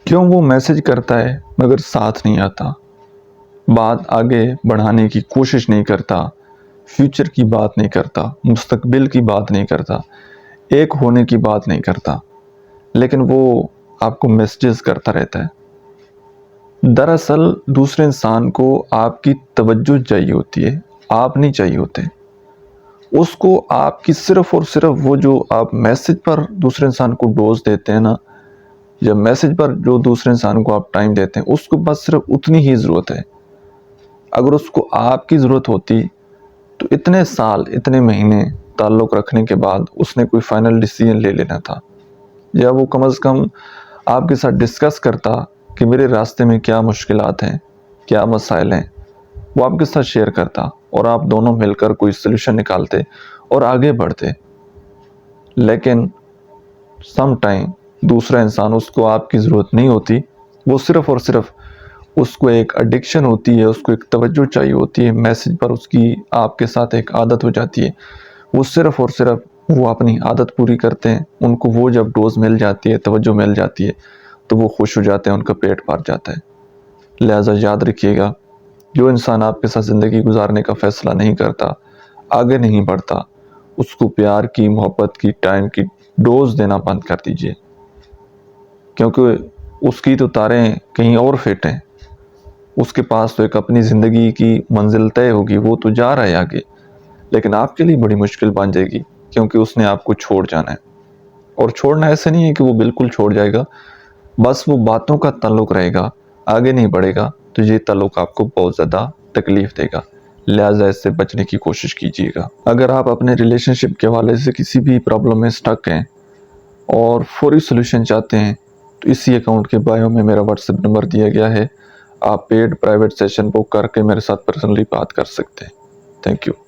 کیوں وہ میسج کرتا ہے مگر ساتھ نہیں آتا، بات آگے بڑھانے کی کوشش نہیں کرتا، فیوچر کی بات نہیں کرتا، مستقبل کی بات نہیں کرتا، ایک ہونے کی بات نہیں کرتا، لیکن وہ آپ کو میسیجز کرتا رہتا ہے۔ دراصل دوسرے انسان کو آپ کی توجہ چاہیے ہوتی ہے، آپ نہیں چاہیے ہوتے۔ اس کو آپ کی صرف اور صرف وہ جو آپ میسج پر دوسرے انسان کو ڈوز دیتے ہیں نا، یا میسج پر جو دوسرے انسان کو آپ ٹائم دیتے ہیں، اس کو بس صرف اتنی ہی ضرورت ہے۔ اگر اس کو آپ کی ضرورت ہوتی تو اتنے سال اتنے مہینے تعلق رکھنے کے بعد اس نے کوئی فائنل ڈیسیژن لے لینا تھا، یا وہ کم از کم آپ کے ساتھ ڈسکس کرتا کہ میرے راستے میں کیا مشکلات ہیں، کیا مسائل ہیں، وہ آپ کے ساتھ شیئر کرتا اور آپ دونوں مل کر کوئی سلوشن نکالتے اور آگے بڑھتے۔ لیکن سم ٹائم دوسرا انسان، اس کو آپ کی ضرورت نہیں ہوتی، وہ صرف اور صرف اس کو ایک ایڈکشن ہوتی ہے، اس کو ایک توجہ چاہیے ہوتی ہے، میسج پر اس کی آپ کے ساتھ ایک عادت ہو جاتی ہے، وہ صرف اور صرف وہ اپنی عادت پوری کرتے ہیں۔ ان کو وہ جب ڈوز مل جاتی ہے، توجہ مل جاتی ہے، تو وہ خوش ہو جاتے ہیں، ان کا پیٹ بھر جاتا ہے۔ لہٰذا یاد رکھیے گا، جو انسان آپ کے ساتھ زندگی گزارنے کا فیصلہ نہیں کرتا، آگے نہیں بڑھتا، اس کو پیار کی، محبت کی، ٹائم کی ڈوز دینا بند کر دیجئے، کیونکہ اس کی تو تاریں کہیں اور فٹ ہیں۔ اس کے پاس تو ایک اپنی زندگی کی منزل طے ہوگی، وہ تو جا رہا ہے آگے، لیکن آپ کے لیے بڑی مشکل بن جائے گی، کیونکہ اس نے آپ کو چھوڑ جانا ہے۔ اور چھوڑنا ایسے نہیں ہے کہ وہ بالکل چھوڑ جائے گا، بس وہ باتوں کا تعلق رہے گا، آگے نہیں بڑھے گا، تو یہ تعلق آپ کو بہت زیادہ تکلیف دے گا۔ لہٰذا اس سے بچنے کی کوشش کیجیے گا۔ اگر آپ اپنے ریلیشن شپ کے حوالے سے کسی بھی پرابلم میں سٹک ہیں اور فوری سلوشن چاہتے ہیں، تو اسی اکاؤنٹ کے بایو میں میرا واٹس ایپ نمبر دیا گیا ہے، آپ پیڈ پرائیویٹ سیشن بک کر کے میرے ساتھ پرسنلی بات کر سکتے ہیں۔ Thank you.